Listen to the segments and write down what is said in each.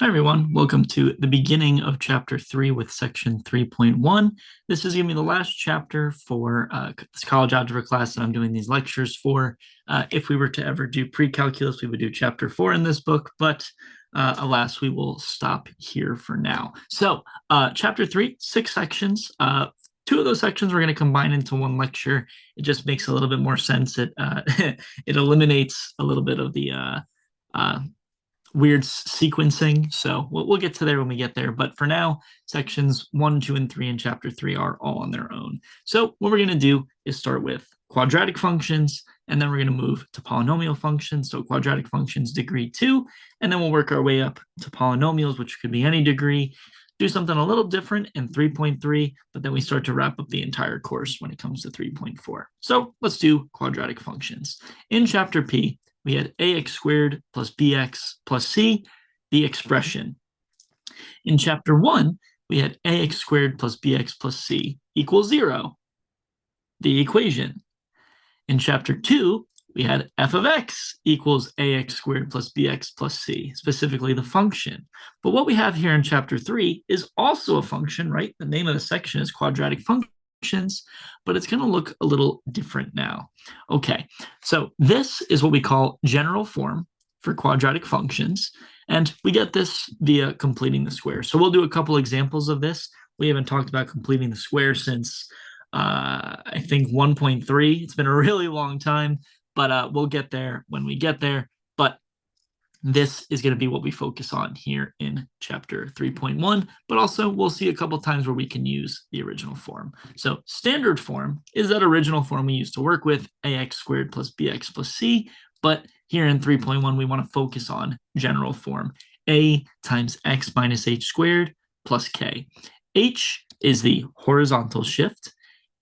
Hi, everyone. Welcome to the beginning of Chapter 3 with Section 3.1. This is going to be the last chapter for this college algebra class that I'm doing these lectures for. If we were to ever do pre-calculus, we would do Chapter 4 in this book, but alas, we will stop here for now. So Chapter 3, 6 sections. Two of those sections we're going to combine into one lecture. It just makes a little bit more sense. It it eliminates a little bit of the weird sequencing. So we'll get to there when we get there. But for now, sections 1, 2, and 3 in chapter 3 are all on their own. So what we're going to do is start with quadratic functions, and then we're going to move to polynomial functions. So quadratic functions degree 2, and then we'll work our way up to polynomials, which could be any degree. Do something a little different in 3.3, but then we start to wrap up the entire course when it comes to 3.4. So let's do quadratic functions. In chapter P, we had ax squared plus bx plus c, the expression. In chapter 1, we had ax squared plus bx plus c equals 0, the equation. In chapter 2, we had f of x equals ax squared plus bx plus c, specifically the function. But what we have here in chapter 3 is also a function, right? The name of the section is quadratic functions, but it's going to look a little different now. Okay, so this is what we call general form for quadratic functions, and we get this via completing the square. So we'll do a couple examples of this. We haven't talked about completing the square since I think 1.3. It's been a really long time, but we'll get there when we get there. But this is going to be what we focus on here in chapter 3.1, but also we'll see a couple times where we can use the original form. So standard form is that original form we used to work with, ax squared plus bx plus c, but here in 3.1 we want to focus on general form, a times x minus h squared plus k. H is the horizontal shift,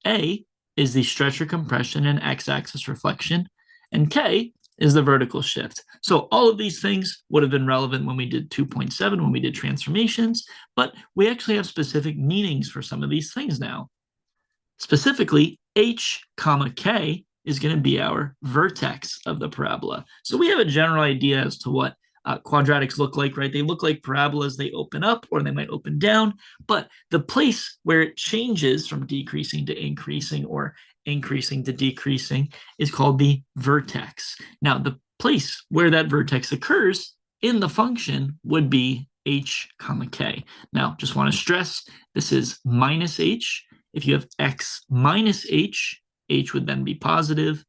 a is the stretch or compression and x-axis reflection, and k is the vertical shift. So all of these things would have been relevant when we did 2.7, when we did transformations, but we actually have specific meanings for some of these things now. Specifically, h comma k is going to be our vertex of the parabola. So we have a general idea as to what quadratics look like, right? They look like parabolas. They open up or they might open down, but the place where it changes from decreasing to increasing or increasing to decreasing is called the vertex. Now, the place where that vertex occurs in the function would be h comma k. Now, just want to stress this is minus h. If you have x minus h, h would then be positive.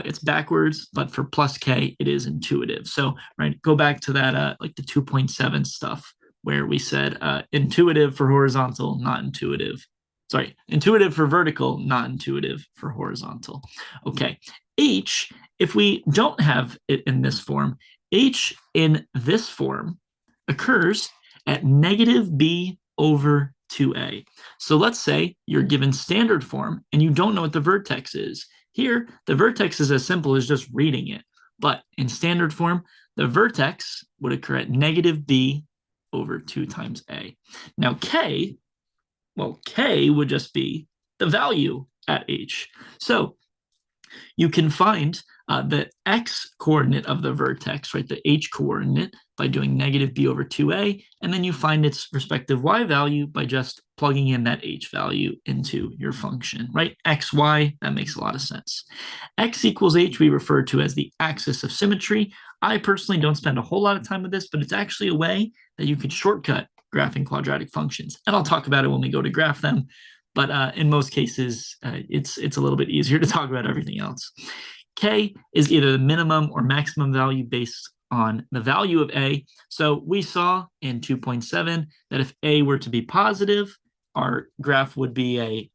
It's backwards, but for plus k, it is intuitive. So, right, go back to that, like the 2.7 stuff where we said intuitive for horizontal, not intuitive. Sorry, intuitive for vertical, not intuitive for horizontal. Okay, h, if we don't have it in this form, h in this form occurs at negative b over 2a. So let's say you're given standard form and you don't know what the vertex is. Here, the vertex is as simple as just reading it. But in standard form, the vertex would occur at negative b over 2 times a. Now, k, well, k would just be the value at h. So you can find the x coordinate of the vertex, right, the h coordinate, by doing negative b over 2a, and then you find its respective y value by just plugging in that h value into your function, right? X, y, that makes a lot of sense. X equals h we refer to as the axis of symmetry. I personally don't spend a whole lot of time with this, but it's actually a way that you could shortcut graphing quadratic functions, and I'll talk about it when we go to graph them. But in most cases, it's a little bit easier to talk about everything else. K is either the minimum or maximum value based on the value of a. So we saw in 2.7 that if a were to be positive, our graph would be a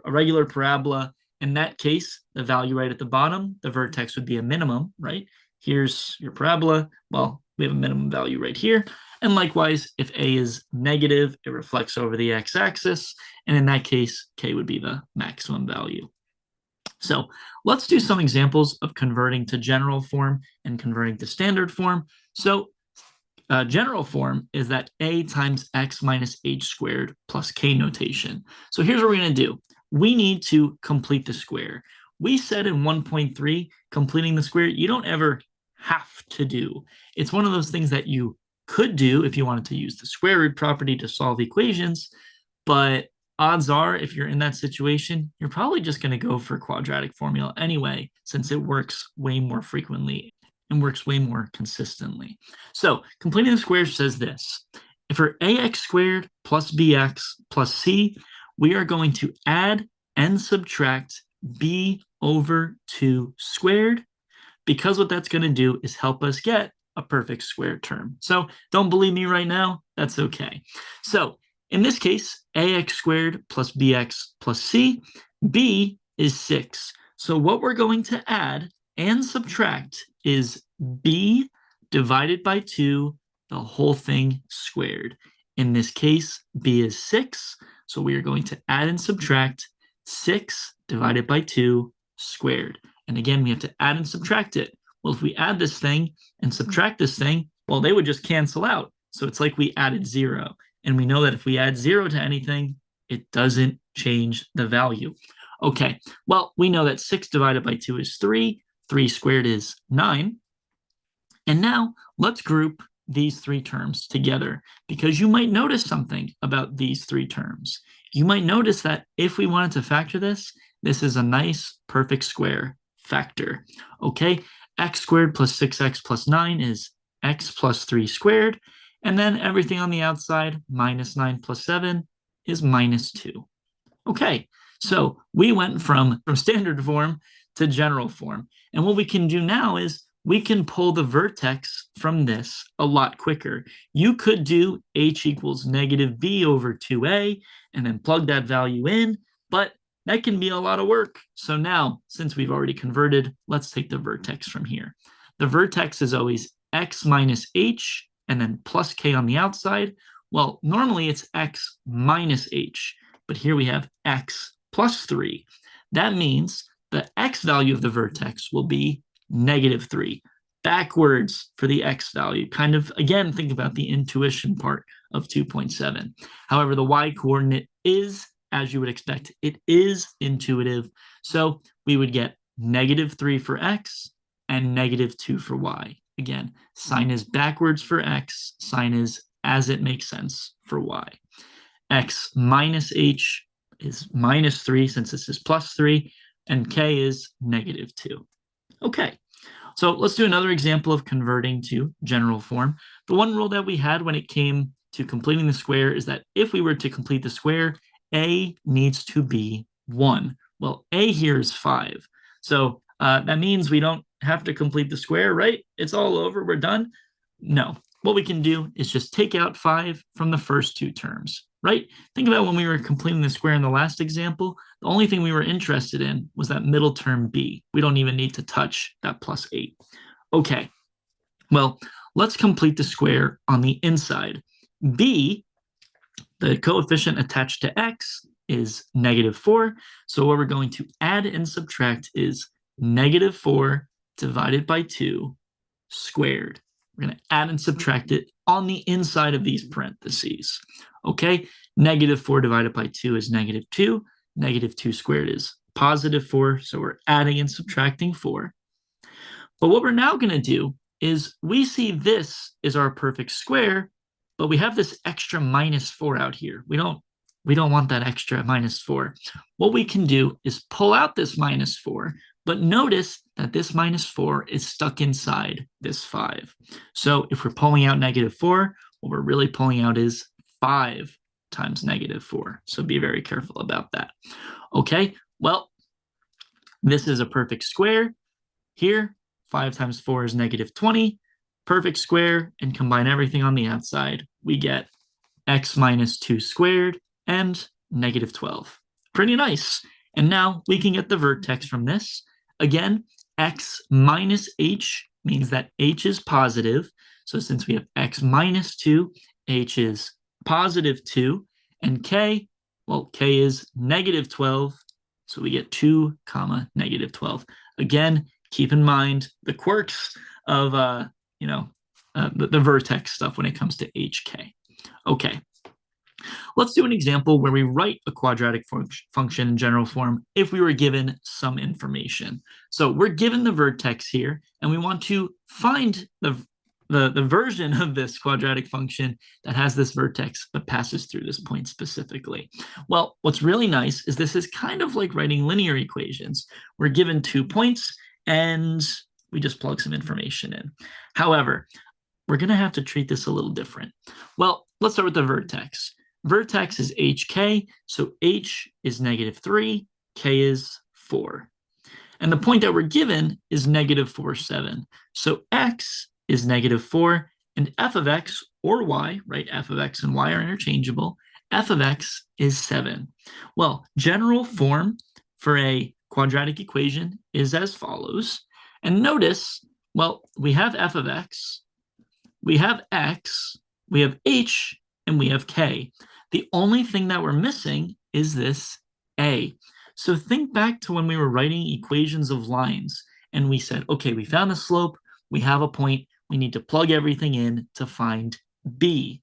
regular parabola. In that case, the value right at the bottom, the vertex would be a minimum, right? Here's your parabola. Well, we have a minimum value right here. And likewise, if a is negative, it reflects over the x-axis. And in that case, k would be the maximum value. So let's do some examples of converting to general form and converting to standard form. So general form is that a times x minus h squared plus k notation. So here's what we're going to do. We need to complete the square. We said in 1.3, completing the square, you don't ever have to do. It's one of those things that you could do if you wanted to use the square root property to solve equations, but odds are if you're in that situation, you're probably just going to go for quadratic formula anyway, since it works way more frequently and works way more consistently. So completing the squares says this. If for ax squared plus bx plus c, we are going to add and subtract b over 2 squared, because what that's going to do is help us get a perfect square term. So don't believe me right now, that's okay. So in this case, ax squared plus bx plus c, b is 6. So what we're going to add and subtract is b divided by 2, the whole thing squared. In this case, b is 6. So we are going to add and subtract 6 divided by 2 squared. And again, we have to add and subtract it. Well, if we add this thing and subtract this thing, well, they would just cancel out. So it's like we added 0. And we know that if we add 0 to anything, it doesn't change the value. Okay, well, we know that 6 divided by 2 is 3. 3 squared is 9. And now let's group these 3 terms together, because you might notice something about these 3 terms. You might notice that if we wanted to factor this, this is a nice perfect square factor. Okay, x squared plus 6x plus 9 is x plus 3 squared. And then everything on the outside, minus 9 plus 7, is minus 2. Okay, so we went from standard form to general form. And what we can do now is we can pull the vertex from this a lot quicker. You could do h equals negative b over 2a and then plug that value in, but that can be a lot of work. So now, since we've already converted, let's take the vertex from here. The vertex is always x minus h and then plus k on the outside. Well, normally it's x minus h, but here we have x plus 3. That means the x value of the vertex will be negative 3. Backwards for the x value. Kind of, again, think about the intuition part of 2.7. However, the y coordinate is, as you would expect, it is intuitive. So we would get negative 3 for x and negative 2 for y. Again, sign is backwards for x, sign is as it makes sense for y. X minus h is minus 3 since this is plus 3, and k is negative 2. Okay, so let's do another example of converting to general form. The one rule that we had when it came to completing the square is that if we were to complete the square, a needs to be 1. Well, a here is 5. So that means we don't have to complete the square, right? It's all over, we're done? No. What we can do is just take out 5 from the first 2 terms, right? Think about when we were completing the square in the last example, the only thing we were interested in was that middle term b. We don't even need to touch that plus 8. Okay, well, let's complete the square on the inside. B, the coefficient attached to x, is negative 4. So what we're going to add and subtract is negative 4 divided by 2 squared. We're going to add and subtract it on the inside of these parentheses. Okay, negative 4 divided by 2 is negative 2. Negative 2 squared is positive 4. So we're adding and subtracting 4. But what we're now going to do is we see this is our perfect square, but we have this extra minus 4 out here. We don't want that extra minus 4. What we can do is pull out this minus 4, but notice that this minus 4 is stuck inside this 5. So if we're pulling out negative 4, what we're really pulling out is 5 times negative 4. So be very careful about that. Okay, well, this is a perfect square. Here, 5 times 4 is negative 20. Perfect square, and combine everything on the outside. We get x minus 2 squared and negative 12. Pretty nice. And now we can get the vertex from this. Again, x minus h means that h is positive. So since we have x minus 2, h is positive 2. And k, well, k is negative 12. So we get 2 comma negative 12. Again, keep in mind the quirks of the vertex stuff when it comes to hk. Okay. Let's do an example where we write a quadratic function in general form if we were given some information. So we're given the vertex here, and we want to find the the version of this quadratic function that has this vertex but passes through this point specifically. Well, what's really nice is this is kind of like writing linear equations. We're given 2 points and we just plug some information in. However, we're going to have to treat this a little different. Well, let's start with the vertex. Vertex is hk, so h is -3, k is 4. And the point that we're given is -4, 7. So x is -4, and f of x or y, right? F of x and y are interchangeable. F of x is 7. Well, general form for a quadratic equation is as follows. And notice, well, we have f of x, we have x, we have h, and we have k. The only thing that we're missing is this a. So think back to when we were writing equations of lines and we said, okay, we found the slope, we have a point, we need to plug everything in to find b.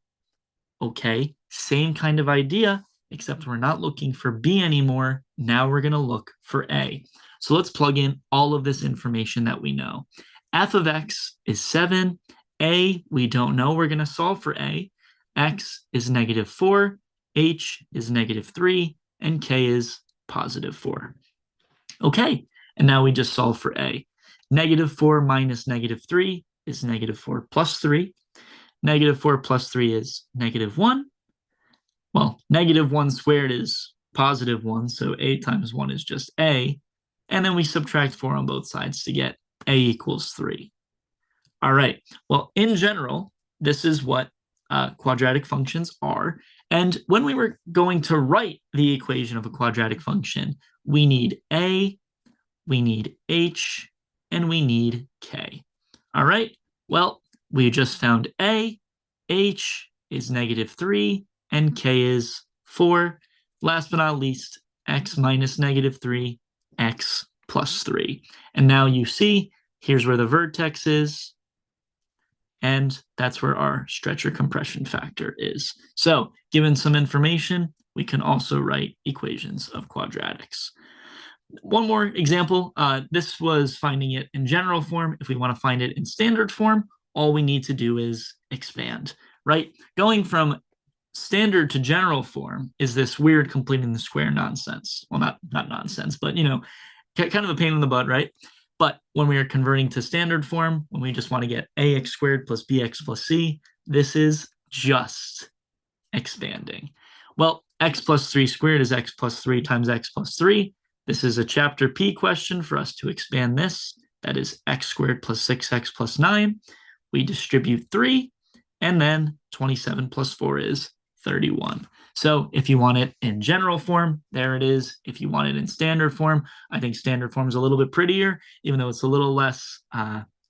Okay, same kind of idea, except we're not looking for b anymore. Now we're going to look for a. So let's plug in all of this information that we know. F of x is 7. A, we don't know. We're going to solve for a. X is -4. H is -3. And k is +4. Okay, and now we just solve for a. -4 minus -3 is -4 plus 3. -4 plus 3 is -1. Well, -1 squared is +1, so a times 1 is just a. And then we subtract 4 on both sides to get a equals 3. All right, well, in general, this is what quadratic functions are. And when we were going to write the equation of a quadratic function, we need a, we need h, and we need k. All right, well, we just found a, h is -3, and k is 4. Last but not least, x minus -3, x plus 3. And now you see, here's where the vertex is, and that's where our stretch or compression factor is. So given some information, we can also write equations of quadratics. One more example, this was finding it in general form. If we want to find it in standard form, all we need to do is expand, right? Going from standard to general form is this weird completing the square nonsense. Well, not nonsense, but, you know, kind of a pain in the butt, right? But when we are converting to standard form, when we just want to get ax squared plus bx plus c, this is just expanding. Well, x plus 3 squared is x plus 3 times x plus 3. This is a chapter P question for us to expand this. That is x squared plus 6x plus 9. We distribute 3, and then 27 plus 4 is 31. So if you want it in general form, there it is. If you want it in standard form, I think standard form is a little bit prettier, even though it's a little less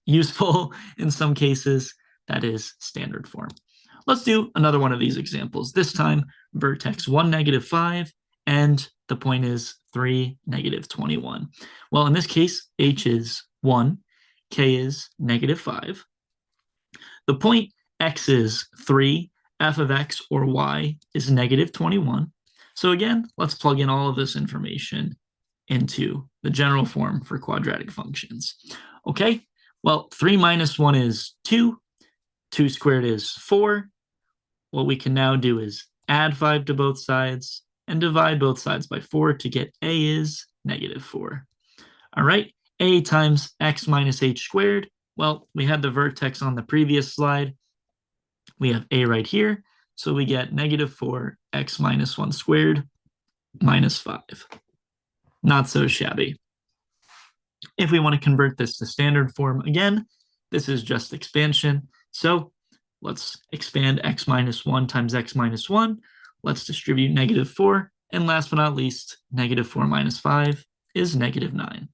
useful in some cases. That is standard form. Let's do another one of these examples. This time, vertex 1, -5, and the point is 3, -21. Well, in this case, h is 1, k is -5. The point x is 3, f of x or y is -21. So again, let's plug in all of this information into the general form for quadratic functions. Okay, well, 3 minus 1 is 2. 2 squared is 4. What we can now do is add 5 to both sides and divide both sides by 4 to get a is -4. All right, a times x minus h squared. Well, we had the vertex on the previous slide. We have a right here, so we get -4 x minus 1 squared minus 5. Not so shabby. If we want to convert this to standard form again, this is just expansion. So let's expand x minus 1 times x minus 1. Let's distribute -4. And last but not least, -4 minus 5 is -9.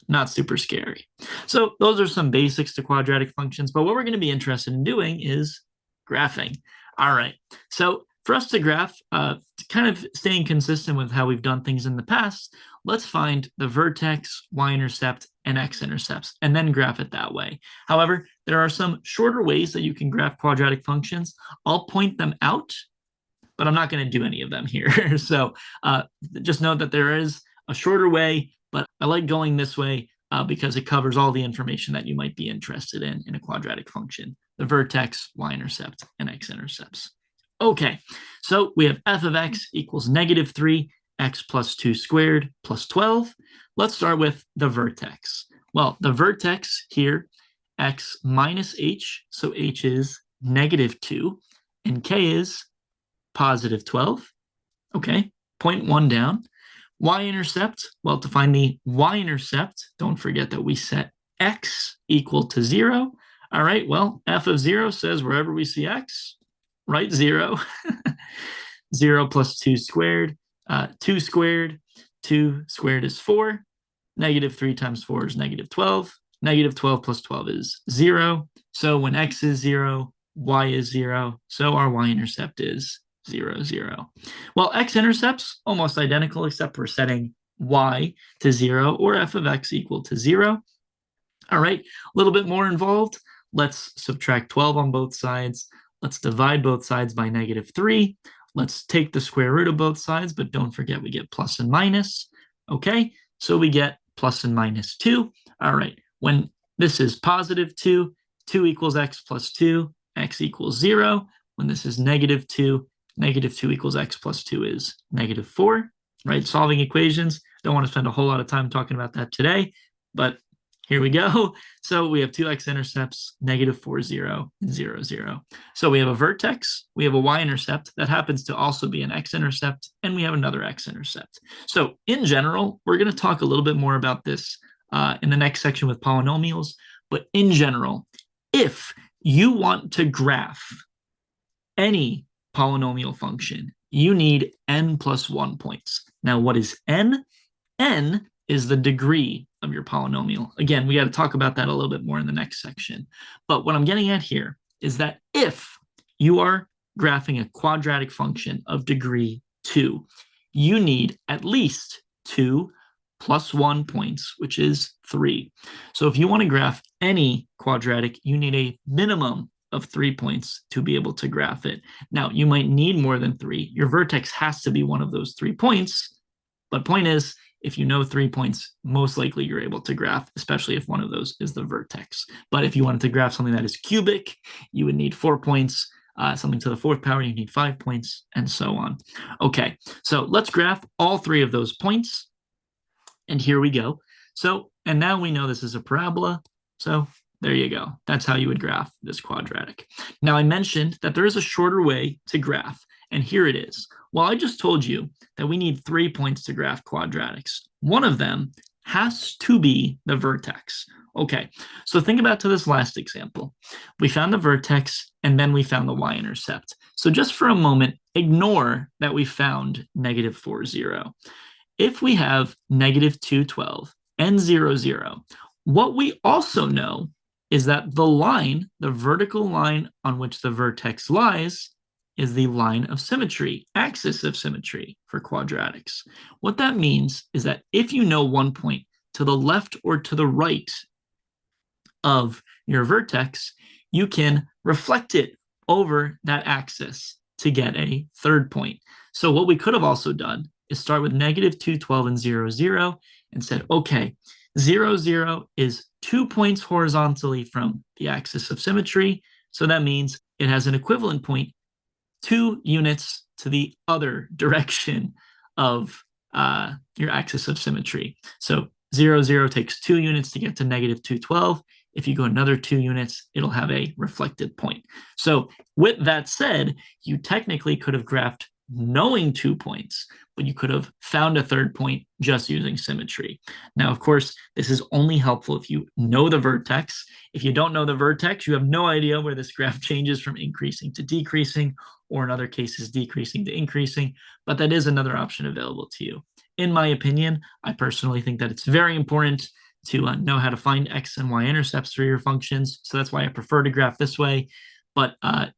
Not super scary. So those are some basics to quadratic functions. But what we're going to be interested in doing is graphing. All right. So for us to graph, kind of staying consistent with how we've done things in the past, let's find the vertex, y-intercept, and x-intercepts, and then graph it that way. However, there are some shorter ways that you can graph quadratic functions. I'll point them out, but I'm not going to do any of them here. So just note that there is a shorter way, but I like going this way because it covers all the information that you might be interested in a quadratic function. the vertex, y-intercept, and x-intercepts. Okay, so we have f of x equals negative 3, x plus 2 squared plus 12. Let's start with the vertex. Well, the vertex here, x minus h, so h is negative 2, and k is positive 12. Okay, point 1 down. Y-intercept, well, to find the y-intercept, don't forget that we set x equal to 0. All right, well, f of 0 says wherever we see x, write 0. 0 plus 2 squared, 2 squared, 2 squared is 4. Negative 3 times 4 is negative 12. Negative 12 plus 12 is 0. So when x is 0, y is 0. So our y-intercept is 0, 0. Well, x-intercepts, almost identical, except we're setting y to 0 or f of x equal to 0. All right, a little bit more involved. Let's subtract 12 on both sides. Let's divide both sides by negative 3. Let's take the square root of both sides, but don't forget we get plus and minus. Okay, so we get plus and minus 2. All right, when this is positive 2, 2 equals x plus 2, x equals 0. When this is negative 2, negative 2 equals x plus 2 is negative 4, right? Solving equations. Don't want to spend a whole lot of time talking about that today, but here we go. So we have two x-intercepts, negative 4, 0, and 0, 0. So we have a vertex, we have a y-intercept that happens to also be an x-intercept, and we have another x-intercept. So in general, we're going to talk a little bit more about this in the next section with polynomials. But in general, if you want to graph any polynomial function, you need n plus 1 points. Now, what is n? N is the degree of your polynomial. Again, we got to talk about that a little bit more in the next section. But what I'm getting at here is that if you are graphing a quadratic function of degree 2, you need at least 2 plus 1 points, which is 3. So if you want to graph any quadratic, you need a minimum of 3 points to be able to graph it. Now, you might need more than 3. Your vertex has to be one of those 3 points. But point is, if you know 3 points, most likely you're able to graph, especially if one of those is the vertex. But if you wanted to graph something that is cubic, you would need 4 points. Something to the 4th power, you need 5 points, and so on. Okay, so let's graph all 3 of those points. And here we go. So, and now we know this is a parabola. So there you go. That's how you would graph this quadratic. Now, I mentioned that there is a shorter way to graph, and here it is. Well, I just told you that we need 3 points to graph quadratics. One of them has to be the vertex. Okay, so think about to this last example. We found the vertex, and then we found the y-intercept. So just for a moment, ignore that we found negative 4, 0. If we have negative 2, 12, and 0, 0, what we also know is that the line, the vertical line on which the vertex lies, is the line of symmetry, axis of symmetry for quadratics. What that means is that if you know 1 point to the left or to the right of your vertex, you can reflect it over that axis to get a 3rd point. So what we could have also done is start with negative 2, 12, and 0, 0, and said, okay, 0, 0 is 2 points horizontally from the axis of symmetry. So that means it has an equivalent point 2 units to the other direction of your axis of symmetry. So 0, 0 takes 2 units to get to negative 2, 12. If you go another 2 units, it'll have a reflected point. So with that said, you technically could have graphed knowing 2 points, but you could have found a 3rd point just using symmetry. Now, of course, this is only helpful if you know the vertex. If you don't know the vertex, you have no idea where this graph changes from increasing to decreasing, or in other cases, decreasing to increasing, but that is another option available to you. In my opinion, I personally think that it's very important to know how to find x and y intercepts for your functions. So that's why I prefer to graph this way. But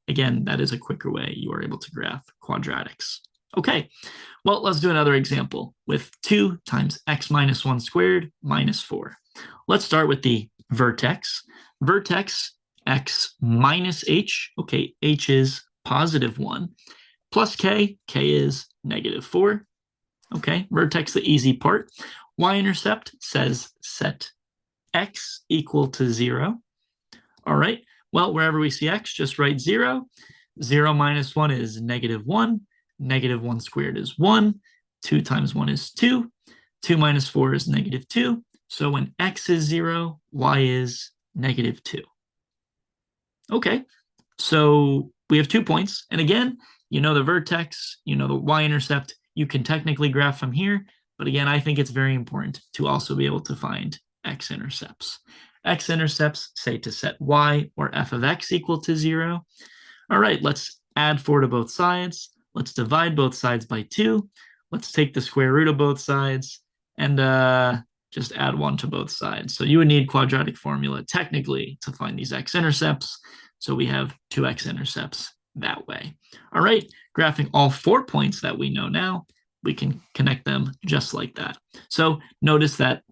again, that is a quicker way you are able to graph quadratics. Okay, well, let's do another example with 2 times x minus 1 squared minus 4. Let's start with the vertex. Vertex x minus h, okay, h is positive 1, plus k, k is negative 4. Okay, vertex, the easy part. Y-intercept says set x equal to 0. All right, Well, wherever we see x, just write 0. 0 minus 1 is -1. -1 squared is 1. 2 times 1 is 2. 2 minus 4 is -2. So when x is 0, y is -2. Okay, so we have 2 points. And again, you know the vertex, you know the y-intercept. You can technically graph from here. But again, I think it's very important to also be able to find x-intercepts. X-intercepts say to set y or f of x equal to 0. All right, let's add 4 to both sides. Let's divide both sides by 2. Let's take the square root of both sides and just add 1 to both sides. So you would need quadratic formula technically to find these x-intercepts. So we have 2 x-intercepts that way. All right, graphing all 4 points that we know now, we can connect them just like that. So notice that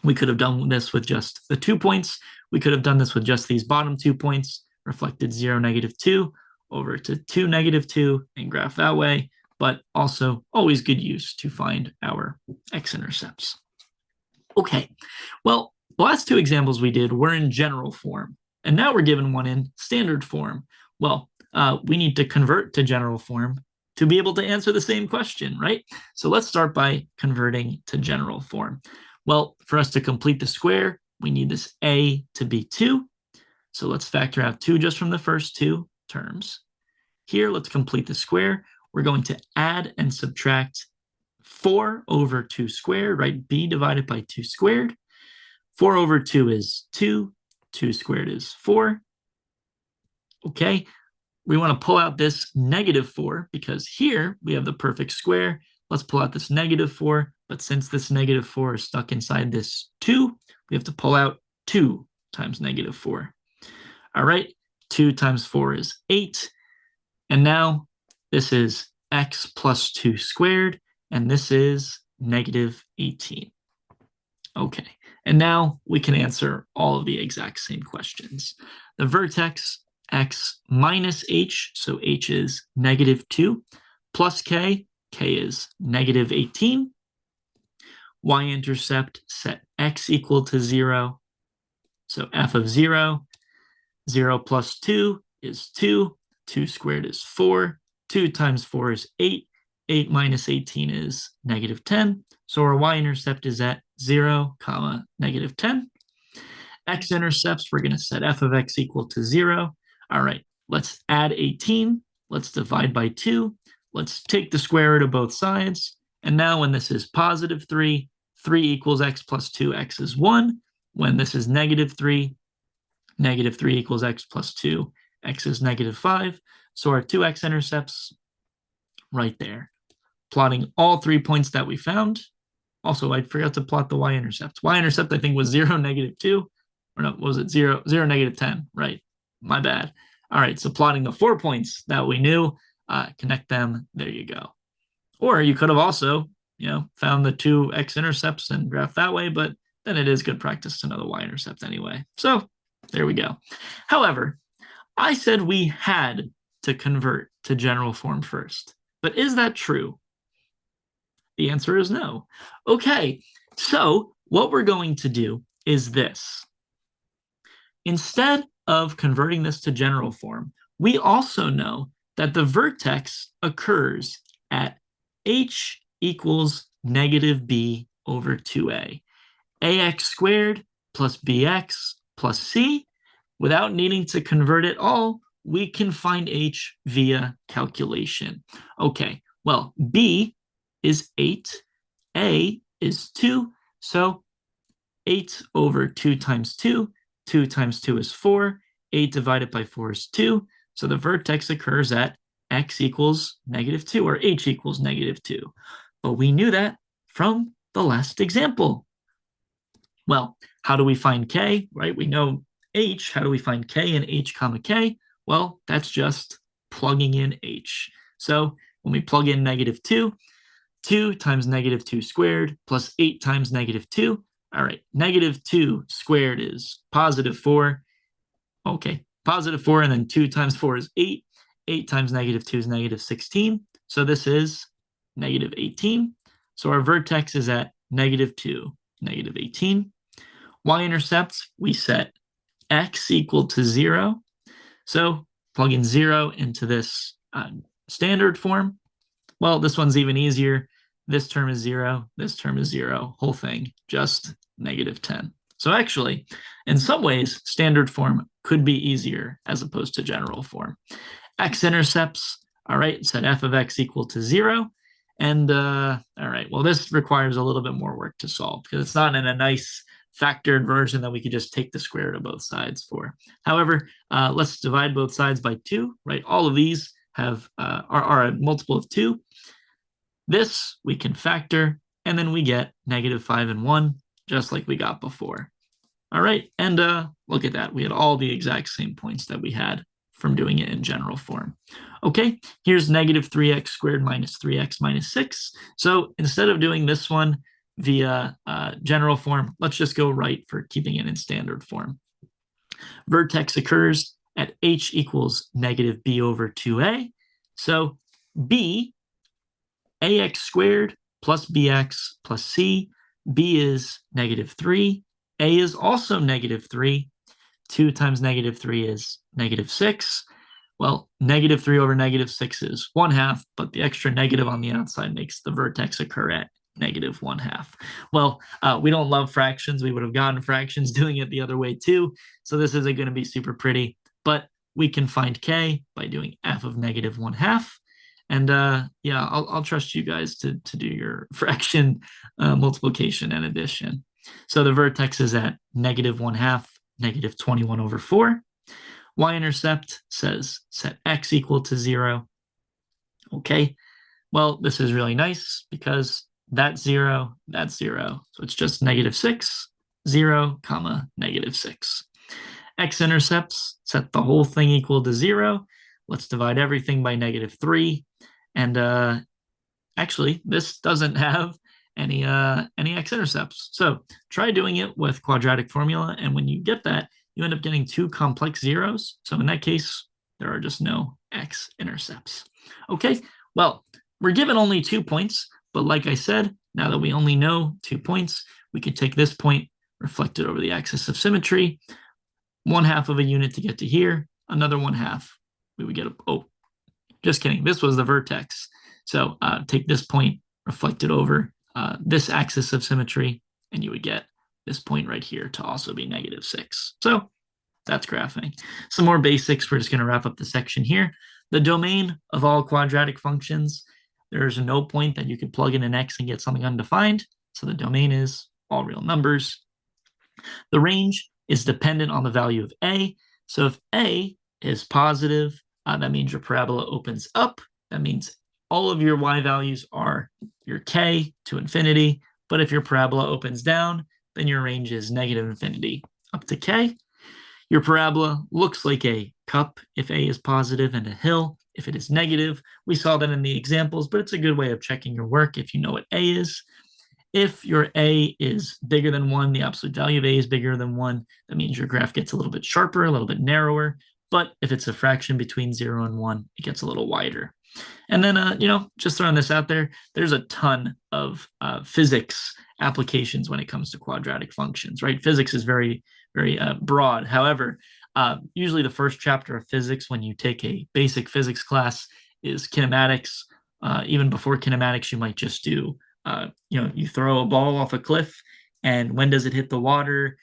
we could have done this with just the 2 points. We could have done this with just these bottom 2 points, reflected 0, -2, over to 2, -2, and graph that way. But also always good use to find our x-intercepts. Okay, well, the last 2 examples we did were in general form, and now we're given one in standard form. Well, we need to convert to general form to be able to answer the same question, right? So let's start by converting to general form. Well, for us to complete the square, we need this a to be 2. So let's factor out 2 just from the first 2 terms. Here, let's complete the square. We're going to add and subtract 4 over 2 squared, right? B divided by 2 squared. 4 over 2 is 2. 2 squared is 4. Okay, we want to pull out this -4 because here we have the perfect square. Let's pull out this -4, but since this -4 is stuck inside this 2, we have to pull out 2 times -4. All right, 2 times 4 is 8. And now this is x plus 2 squared, and this is -18. Okay, and now we can answer all of the exact same questions. The vertex, x minus h, so h is -2, plus k, k is -18. Y-intercept, set x equal to 0. So f of 0, 0 plus 2 is 2. 2 squared is 4. 2 times 4 is 8. 8 minus 18 is -10. So our y-intercept is at 0, -10. X-intercepts, we're going to set f of x equal to 0. All right, let's add 18. Let's divide by 2. Let's take the square root of both sides. And now when this is +3, 3 equals x plus 2, x is 1. When this is -3, -3 equals x plus 2, x is -5. So our 2 x-intercepts right there. Plotting all 3 points that we found. Also, I forgot to plot the y-intercept. Y-intercept, I think, was 0, -2. Or no, what was it? 0, 0, -10. Right. My bad. All right, so plotting the 4 points that we knew, connect them. There you go. Or you could have also, found the 2 x-intercepts and graphed that way, but then it is good practice to know the y-intercept anyway. So there we go. However, I said we had to convert to general form first. But is that true? The answer is no. Okay, so what we're going to do is this. Instead of converting this to general form, we also know that the vertex occurs at h equals -b over 2a. ax squared plus bx plus c. Without needing to convert it all, we can find h via calculation. Okay, well, b is 8, a is 2, so 8 over 2 times 2, 2 times 2 is 4, 8 divided by 4 is 2, so the vertex occurs at x equals -2, or h equals -2. But we knew that from the last example. Well, how do we find k, right? We know h. How do we find k in h comma k? Well, that's just plugging in h. So when we plug in -2, 2 times -2 squared plus 8 times -2. All right, -2 squared is +4. Okay, +4, and then 2 times 4 is 8. 8 times -2 is -16. So this is -18. So our vertex is at -2, -18. Y-intercepts, we set x equal to 0. So plug in 0 into this standard form. Well, this one's even easier. This term is 0. This term is 0. Whole thing, just -10. So actually, in some ways, standard form could be easier as opposed to general form. X-intercepts, all right, set f of x equal to 0. And all right, well, this requires a little bit more work to solve because it's not in a nice factored version that we could just take the square root of both sides for. However, let's divide both sides by 2, right? All of these have are a multiple of 2. This we can factor, and then we get -5 and 1, just like we got before. All right, and look at that. We had all the exact same points that we had from doing it in general form. Okay, here's -3x squared minus 3x minus 6. So instead of doing this one via general form, let's just go right for keeping it in standard form. Vertex occurs at h equals -b over 2a. So b, ax squared plus bx plus c. B is -3. A is also -3. 2 times -3 is -6. Well, -3 over -6 is 1/2, but the extra negative on the outside makes the vertex occur at -1/2. Well, we don't love fractions. We would have gotten fractions doing it the other way too. So this isn't going to be super pretty, but we can find k by doing f of -1/2. And yeah, I'll trust you guys to do your fraction multiplication and addition. So the vertex is at -1/2, -21 over 4. Y-intercept says set x equal to 0. Okay, well, this is really nice because that's 0, that's 0. So it's just -6, 0, comma, -6. X-intercepts set the whole thing equal to 0. Let's divide everything by -3. And actually, this doesn't have any x-intercepts. So try doing it with quadratic formula, and when you get that, you end up getting 2 complex zeros. So in that case, there are just no x-intercepts. Okay, well, we're given only 2 points, but like I said, now that we only know 2 points, we could take this point, reflect it over the axis of symmetry, 1/2 of a unit to get to here, another 1/2. We would get a, oh, just kidding. This was the vertex. So take this point, reflect it over this axis of symmetry, and you would get this point right here to also be -6. So that's graphing. Some more basics. We're just going to wrap up the section here. The domain of all quadratic functions, there's no point that you could plug in an x and get something undefined. So the domain is all real numbers. The range is dependent on the value of a. So if a is positive, that means your parabola opens up. That means all of your y values are your k to infinity. But if your parabola opens down, then your range is -infinity up to k. Your parabola looks like a cup if a is positive and a hill if it is negative. We saw that in the examples, but it's a good way of checking your work if you know what a is. If your a is bigger than 1, the absolute value of a is bigger than 1, that means your graph gets a little bit sharper, a little bit narrower. But if it's a fraction between 0 and 1, it gets a little wider. And then, just throwing this out there, there's a ton of physics applications when it comes to quadratic functions, right? Physics is very, very broad. However, usually the first chapter of physics when you take a basic physics class is kinematics. Even before kinematics, you might just do, you throw a ball off a cliff, and when does it hit the water?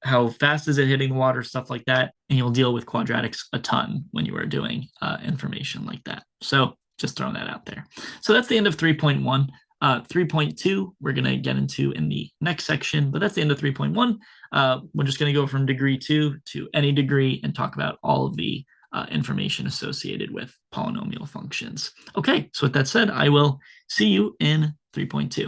How fast is it hitting the water, stuff like that. And you'll deal with quadratics a ton when you are doing information like that. So just throwing that out there. So that's the end of 3.1. 3.2, we're going to get into in the next section, but that's the end of 3.1. We're just going to go from degree 2 to any degree and talk about all of the information associated with polynomial functions. Okay, so with that said, I will see you in 3.2.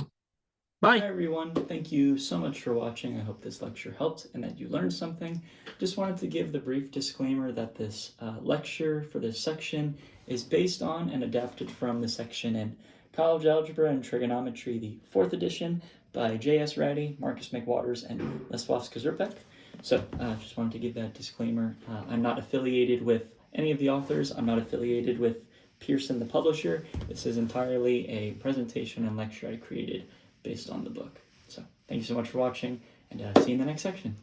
Bye. Hi everyone, thank you so much for watching. I hope this lecture helped and that you learned something. Just wanted to give the brief disclaimer that this lecture for this section is based on and adapted from the section in College Algebra and Trigonometry, the 4th edition by J.S. Ratty, Marcus McWaters, and Leswowska-Zerpek. So just wanted to give that disclaimer. I'm not affiliated with any of the authors. I'm not affiliated with Pearson, the publisher. This is entirely a presentation and lecture I created based on the book. So thank you so much for watching, and see you in the next section.